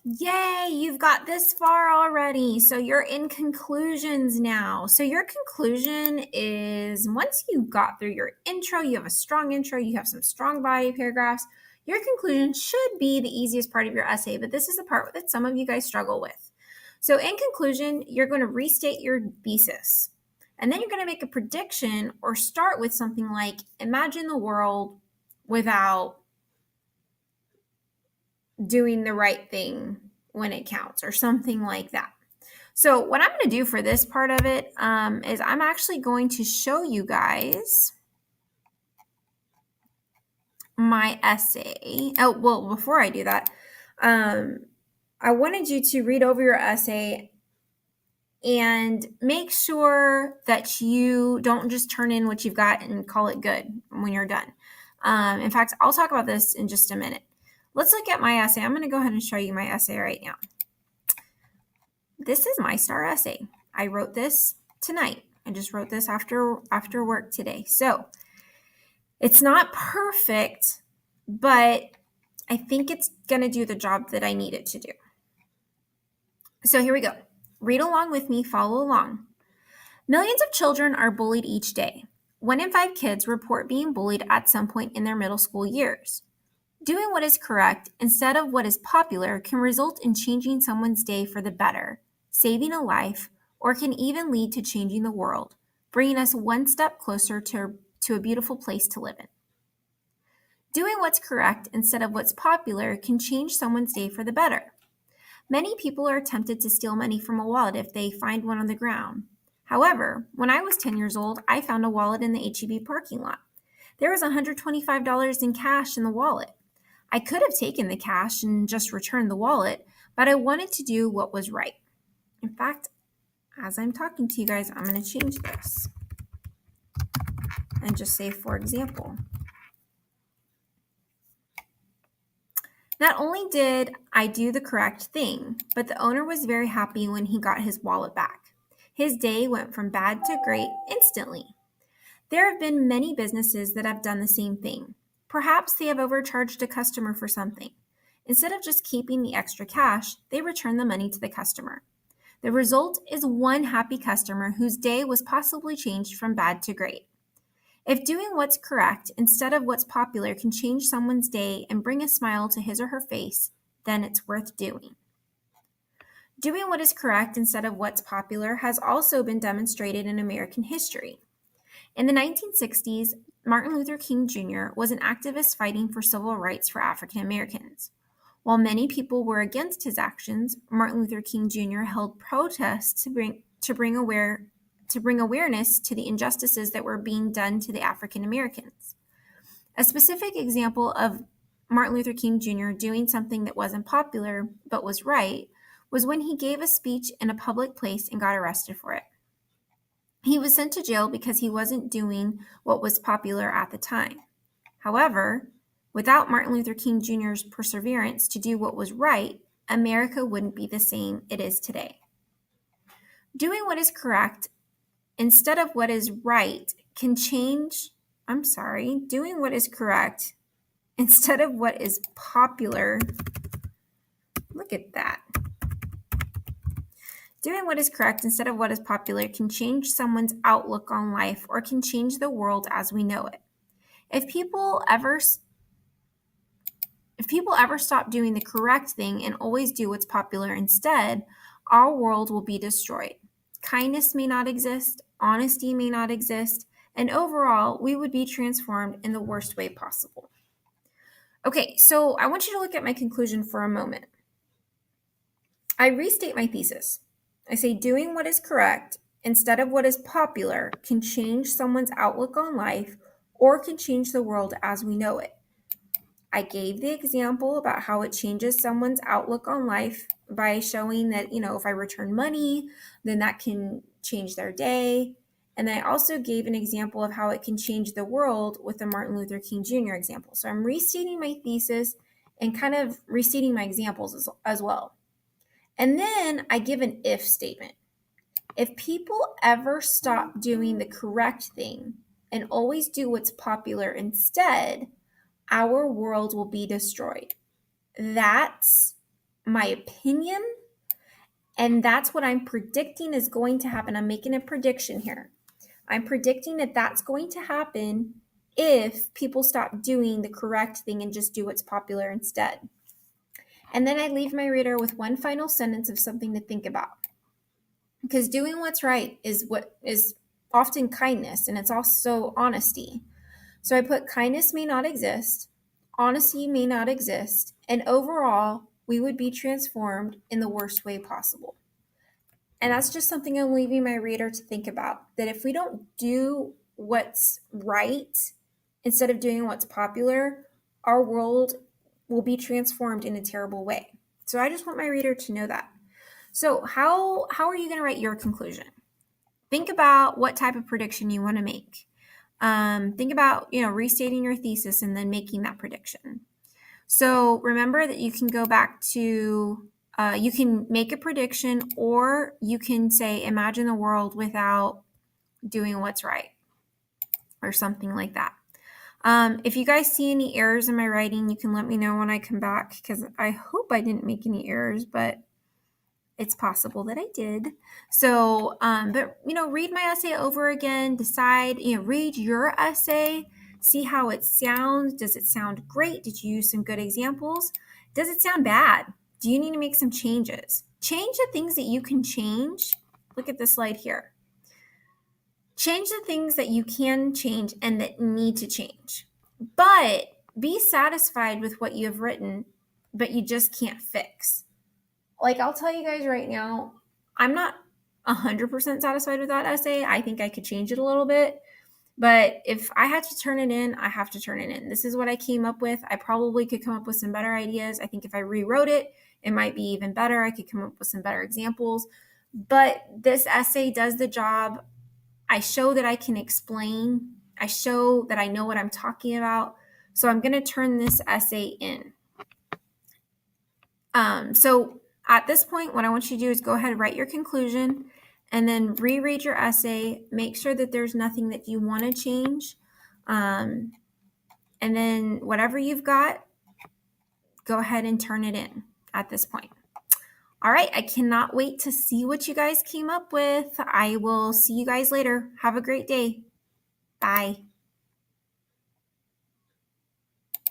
Yay, you've got this far already. So you're in conclusions now. So your conclusion is once you got through your intro, you have a strong intro, you have some strong body paragraphs. Your conclusion should be the easiest part of your essay, but this is the part that some of you guys struggle with. So in conclusion, you're going to restate your thesis. And then you're going to make a prediction or start with something like imagine the world without doing the right thing when it counts or something like that. So what I'm going to do for this part of it is I'm actually going to show you guys my essay. Oh, well, before I do that, I wanted you to read over your essay and make sure that you don't just turn in what you've got and call it good when you're done. In fact, I'll talk about this in just a minute. Let's look at my essay. I'm going to go ahead and show you my essay right now. This is my star essay. I wrote this tonight. I just wrote this after work today. So it's not perfect, but I think it's going to do the job that I need it to do. So here we go. Read along with me, follow along. Millions of children are bullied each day. 1 in 5 kids report being bullied at some point in their middle school years. Doing what is correct instead of what is popular can result in changing someone's day for the better, saving a life, or can even lead to changing the world, bringing us one step closer to a beautiful place to live in. Doing what's correct instead of what's popular can change someone's day for the better. Many people are tempted to steal money from a wallet if they find one on the ground. However, when I was 10 years old, I found a wallet in the H-E-B parking lot. There was $125 in cash in the wallet. I could have taken the cash and just returned the wallet, but I wanted to do what was right. In fact, as I'm talking to you guys, I'm going to change this and just say, for example. Not only did I do the correct thing, but the owner was very happy when he got his wallet back. His day went from bad to great instantly. There have been many businesses that have done the same thing. Perhaps they have overcharged a customer for something. Instead of just keeping the extra cash, they return the money to the customer. The result is one happy customer whose day was possibly changed from bad to great. If doing what's correct instead of what's popular can change someone's day and bring a smile to his or her face, then it's worth doing. Doing what is correct instead of what's popular has also been demonstrated in American history. In the 1960s, Martin Luther King Jr. was an activist fighting for civil rights for African Americans. While many people were against his actions, Martin Luther King Jr. held protests to bring awareness to the injustices that were being done to the African Americans. A specific example of Martin Luther King Jr. doing something that wasn't popular but was right was when he gave a speech in a public place and got arrested for it. He was sent to jail because he wasn't doing what was popular at the time. However, without Martin Luther King Jr.'s perseverance to do what was right, America wouldn't be the same it is today. Doing what is correct instead of what is right can change, doing what is correct instead of what is popular. Look at that. Doing what is correct instead of what is popular can change someone's outlook on life or can change the world as we know it. If people ever stop doing the correct thing and always do what's popular instead, our world will be destroyed. Kindness may not exist, honesty may not exist, and overall, we would be transformed in the worst way possible. Okay, so I want you to look at my conclusion for a moment. I restate my thesis. I say doing what is correct instead of what is popular can change someone's outlook on life or can change the world as we know it. I gave the example about how it changes someone's outlook on life by showing that, if I return money, then that can change their day. And I also gave an example of how it can change the world with the Martin Luther King Jr. example. So I'm restating my thesis and kind of restating my examples as well. And then I give an if statement. If people ever stop doing the correct thing and always do what's popular instead, our world will be destroyed. That's my opinion, and that's what I'm predicting is going to happen. I'm making a prediction here. I'm predicting that that's going to happen if people stop doing the correct thing and just do what's popular instead. And then I leave my reader with one final sentence of something to think about. Because doing what's right is what is often kindness, and it's also honesty. So I put kindness may not exist, honesty may not exist, and overall, we would be transformed in the worst way possible. And that's just something I'm leaving my reader to think about, that if we don't do what's right instead of doing what's popular, our world will be transformed in a terrible way. So I just want my reader to know that. So how are you going to write your conclusion? Think about what type of prediction you want to make. Think about, restating your thesis and then making that prediction. So remember that you can go back to, you can make a prediction, or you can say, imagine the world without doing what's right, or something like that. If you guys see any errors in my writing, you can let me know when I come back, because I hope I didn't make any errors, but it's possible that I did. So, but read my essay over again, decide, read your essay, see how it sounds. Does it sound great? Did you use some good examples? Does it sound bad? Do you need to make some changes? Change the things that you can change. Look at this slide here. Change the things that you can change and that need to change. But be satisfied with what you have written, but you just can't fix. Like, I'll tell you guys right now, I'm not 100% satisfied with that essay. I think I could change it a little bit. But if I had to turn it in, I have to turn it in. This is what I came up with. I probably could come up with some better ideas. I think if I rewrote it, it might be even better. I could come up with some better examples. But this essay does the job. I show that I can explain. I show that I know what I'm talking about. So I'm going to turn this essay in. So at this point, what I want you to do is go ahead and write your conclusion and then reread your essay. Make sure that there's nothing that you want to change. And then whatever you've got, go ahead and turn it in at this point. All right, I cannot wait to see what you guys came up with. I will see you guys later. Have a great day. Bye.